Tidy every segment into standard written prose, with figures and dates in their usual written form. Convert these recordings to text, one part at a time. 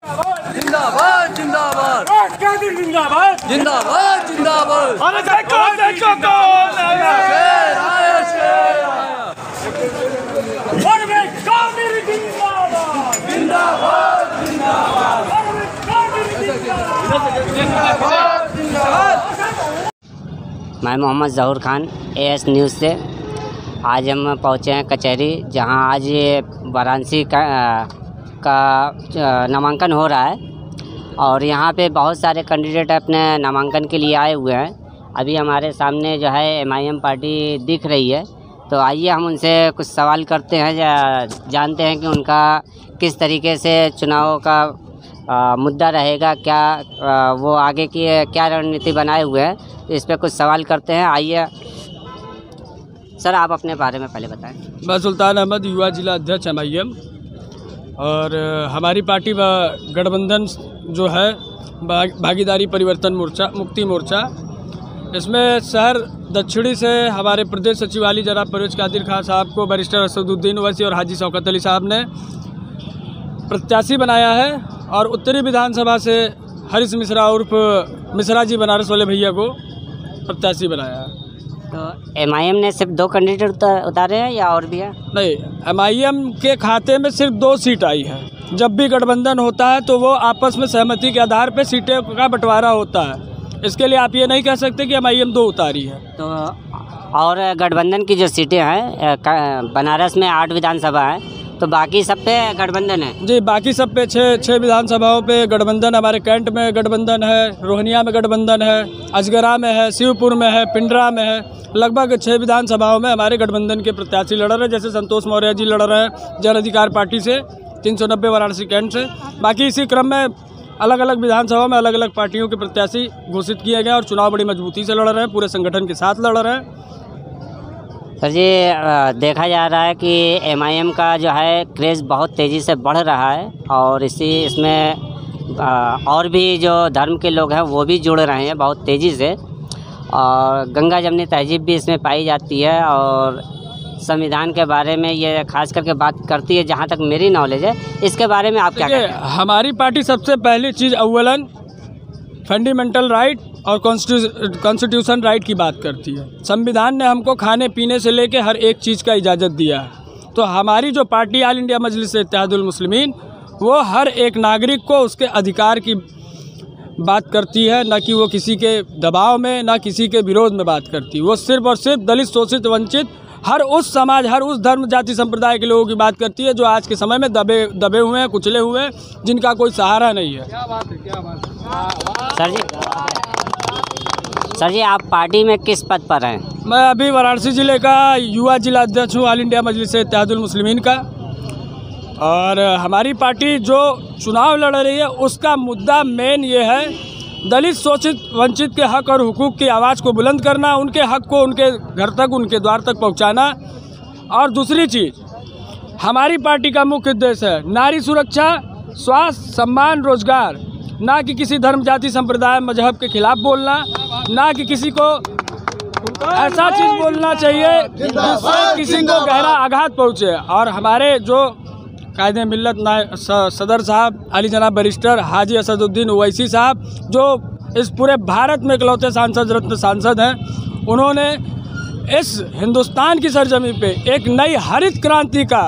जिंदाबाद जिंदाबाद जिंदाबाद जिंदाबाद जिंदाबाद। अरे देखो देखो कौन आया, शेर आया शेर आया। और मैं कामिल जिंदाबाद जिंदाबाद जिंदाबाद और मैं कामिल जिंदाबाद। मैं मोहम्मद ज़हूर खान AS न्यूज़ से। आज हम पहुँचे हैं कचहरी, जहां आज ये वाराणसी का नामांकन हो रहा है और यहां पे बहुत सारे कैंडिडेट अपने नामांकन के लिए आए हुए हैं। अभी हमारे सामने जो है MIM पार्टी दिख रही है, तो आइए हम उनसे कुछ सवाल करते हैं, जानते हैं कि उनका किस तरीके से चुनाव का मुद्दा रहेगा, क्या वो आगे की क्या रणनीति बनाए हुए हैं, तो इस पर कुछ सवाल करते हैं। आइए सर, आप अपने बारे में पहले बताएं। मैं सुल्तान अहमद, युवा जिला अध्यक्ष MIM, और हमारी पार्टी गठबंधन जो है भागीदारी परिवर्तन मोर्चा, मुक्ति मोर्चा, इसमें शहर दक्षिणी से हमारे प्रदेश सचिवालय जनाब परवेज कादिर खान साहब को बैरिस्टर असदुद्दीन ओवैसी और हाजी शौकत अली साहब ने प्रत्याशी बनाया है, और उत्तरी विधानसभा से हरीश मिश्रा उर्फ मिश्रा जी बनारस वाले भैया को प्रत्याशी बनाया है। तो MIM ने सिर्फ 2 कैंडिडेट उतारे हैं या और भी है? नहीं, MIM के खाते में सिर्फ 2 सीट आई है। जब भी गठबंधन होता है तो वो आपस में सहमति के आधार पर सीटें का बंटवारा होता है। इसके लिए आप ये नहीं कह सकते कि MIM 2 उतारी है। तो और गठबंधन की जो सीटें हैं, बनारस में 8 विधानसभा है, तो बाकी सब पे गठबंधन है? जी, बाकी सब पे 6 विधानसभाओं पे गठबंधन। हमारे कैंट में गठबंधन है, रोहनिया में गठबंधन है, अजगरा में है, शिवपुर में है, पिंडरा में है। लगभग 6 विधानसभाओं में हमारे गठबंधन के प्रत्याशी लड़ रहे हैं। जैसे संतोष मौर्य जी लड़ रहे हैं जन अधिकार पार्टी से 390 वाराणसी कैंट से। बाकी इसी क्रम में अलग अलग विधानसभा में अलग अलग पार्टियों के प्रत्याशी घोषित किए गए और चुनाव बड़ी मजबूती से लड़ रहे हैं, पूरे संगठन के साथ लड़ रहे हैं। सर जी, देखा जा रहा है कि MIM का जो है क्रेज़ बहुत तेज़ी से बढ़ रहा है, और इसमें और भी जो धर्म के लोग हैं वो भी जुड़ रहे हैं बहुत तेज़ी से, और गंगा जमनी तहजीब भी इसमें पाई जाती है, और संविधान के बारे में ये खास करके बात करती है, जहाँ तक मेरी नॉलेज है। इसके बारे में आप क्या कहते हैं? हमारी पार्टी सबसे पहली चीज़ अव्वलन फंडामेंटल राइट और कॉन्स्टिट्यूशन राइट की बात करती है। संविधान ने हमको खाने पीने से लेके हर एक चीज़ का इजाज़त दिया है। तो हमारी जो पार्टी ऑल इंडिया मजलिस इत्तेहादुल मुस्लिमीन, वो हर एक नागरिक को उसके अधिकार की बात करती है, ना कि वो किसी के दबाव में, ना किसी के विरोध में बात करती है। वो सिर्फ और सिर्फ दलित, शोषित, वंचित, हर उस समाज, हर उस धर्म, जाति, संप्रदाय के लोगों की बात करती है जो आज के समय में दबे हुए हैं, कुचले हुए हैं, जिनका कोई सहारा नहीं है। क्या बात है, क्या बात है। सर जी, आप पार्टी में किस पद पर हैं? मैं अभी वाराणसी ज़िले का युवा जिला अध्यक्ष हूँ ऑल इंडिया मजलिस इत्तेहादुल मुस्लिमीन का, और हमारी पार्टी जो चुनाव लड़ रही है उसका मुद्दा मेन ये है, दलित, शोषित, वंचित के हक और हुकूक की आवाज़ को बुलंद करना, उनके हक को उनके घर तक, उनके द्वार तक पहुँचाना। और दूसरी चीज़, हमारी पार्टी का मुख्य उद्देश्य है नारी सुरक्षा, स्वास्थ्य, सम्मान, रोजगार, ना कि किसी धर्म, जाति, संप्रदाय, मजहब के खिलाफ बोलना, ना कि किसी को ऐसा चीज़ बोलना चाहिए जिससे किसी को गहरा आघात पहुँचे। और हमारे जो कायदे मिल्लत सदर साहब अली जनाब बैरिस्टर हाजी असदुद्दीन ओवैसी साहब, जो इस पूरे भारत में इकलौते सांसद रत्न सांसद हैं, उन्होंने इस हिंदुस्तान की सरजमी पे एक नई हरित क्रांति का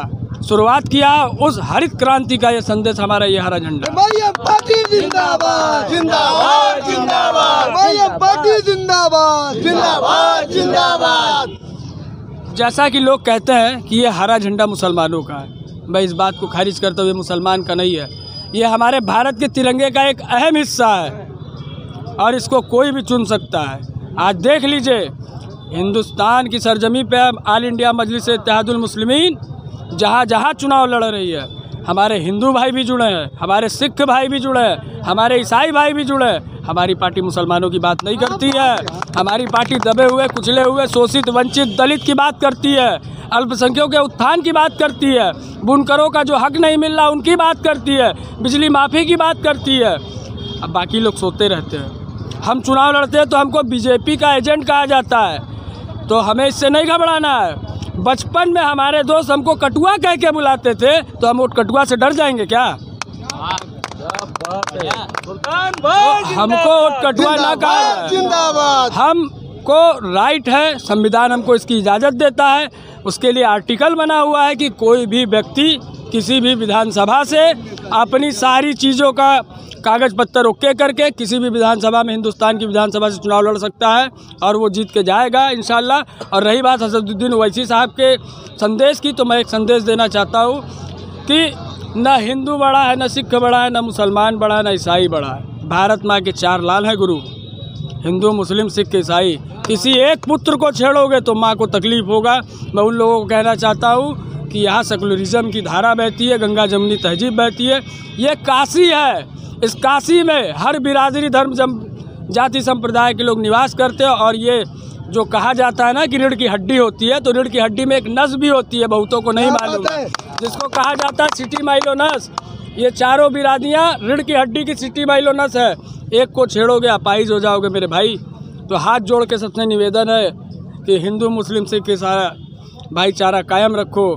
शुरुआत किया। उस हरित क्रांति का ये संदेश हमारा ये हरा झंडा। जिंदाबाद जिंदाबाद जिंदाबाद जिंदाबाद जिंदाबाद। जैसा कि लोग कहते हैं कि ये हरा झंडा मुसलमानों का है, मैं इस बात को खारिज करता हूँ, ये मुसलमान का नहीं है। ये हमारे भारत के तिरंगे का एक अहम हिस्सा है, और इसको कोई भी चुन सकता है। आज देख लीजिए, हिंदुस्तान की सरजमी पे ऑल इंडिया मजलिस इत्तेहादुल मुस्लिमीन जहाँ जहाँ चुनाव लड़ रही है, हमारे हिंदू भाई भी जुड़े हैं, हमारे सिख भाई भी जुड़े हैं, हमारे ईसाई भाई भी जुड़े हैं। हमारी पार्टी मुसलमानों की बात नहीं करती है। हमारी पार्टी दबे हुए, कुचले हुए, शोषित, वंचित, दलित की बात करती है, अल्पसंख्यकों के उत्थान की बात करती है, बुनकरों का जो हक नहीं मिल रहा उनकी बात करती है, बिजली माफ़ी की बात करती है। अब बाकी लोग सोते रहते हैं। हम चुनाव लड़ते हैं तो हमको बीजेपी का एजेंट कहा जाता है, तो हमें इससे नहीं घबराना है। बचपन में हमारे दोस्त हमको कटुआ कह के बुलाते थे, तो हम वो कटुआ से डर जाएंगे क्या? हमको कटुआ ना कहा जाए। जिंदाबाद। हमको राइट है, संविधान हमको इसकी इजाज़त देता है। उसके लिए आर्टिकल बना हुआ है कि कोई भी व्यक्ति किसी भी विधानसभा से अपनी सारी चीज़ों का कागज़ पत्तर ओके करके किसी भी विधानसभा में, हिंदुस्तान की विधानसभा से चुनाव लड़ सकता है और वो जीत के जाएगा इंशाल्लाह। और रही बात असदुद्दीन ओवैसी साहब के संदेश की, तो मैं एक संदेश देना चाहता हूँ कि न हिंदू बड़ा है, न सिख बड़ा है, न मुसलमान बड़ा है, न ईसाई बड़ा है। भारत माँ के 4 लाल हैं गुरु, हिंदू, मुस्लिम, सिख, ईसाई। किसी एक पुत्र को छेड़ोगे तो माँ को तकलीफ़ होगा। मैं उन लोगों को कहना चाहता हूँ कि यहाँ सेकुलरिज्म की धारा बहती है, गंगा जमुनी तहजीब बहती है। ये काशी है, इस काशी में हर बिरादरी, धर्म, जाति, संप्रदाय के लोग निवास करते हैं। और ये जो कहा जाता है ना कि रीढ़ की हड्डी होती है, तो रीढ़ की हड्डी में एक नस भी होती है, बहुतों को नहीं मालूम है, जिसको कहा जाता है सिटी माइलो नस। ये चारों बिरादियाँ रीढ़ की हड्डी की सिटी माइलो नस है। एक को छेड़ोगे अपाहिज हो जाओगे मेरे भाई। तो हाथ जोड़ के सबसे निवेदन है कि हिंदू, मुस्लिम, सिख, ईसाई भाईचारा कायम रखो।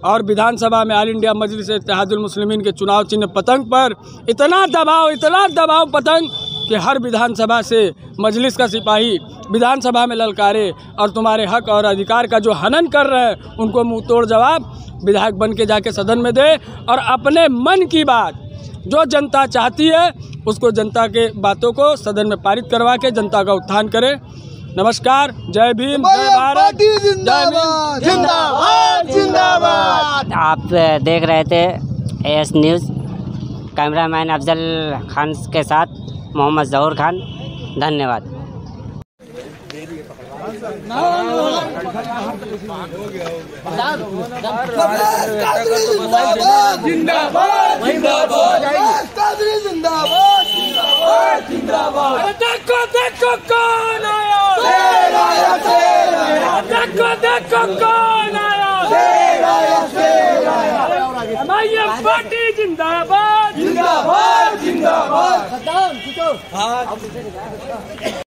और विधानसभा में ऑल इंडिया मजलिस इत्तेहादुल मुस्लिमीन के चुनाव चिन्ह पतंग पर इतना दबाव पतंग कि हर विधानसभा से मजलिस का सिपाही विधानसभा में ललकारे और तुम्हारे हक और अधिकार का जो हनन कर रहे हैं उनको मुंह तोड़ जवाब विधायक बन के जाके सदन में दे और अपने मन की बात जो जनता चाहती है उसको, जनता के बातों को सदन में पारित करवा के जनता का उत्थान करे। नमस्कार, जय भीम, जय भारत, जय भीम, जिंदाबाद जिंदाबाद। आप देख रहे थे AS news, cameraman Afzal Khan के साथ मोहम्मद जहूर खान। धन्यवाद। जिंदाबाद जिंदाबाद जिंदाबाद। देखो कौन आया, देखो कौन आया। एमआईएम पार्टी जिंदाबाद जिंदाबाद जिंदाबाद।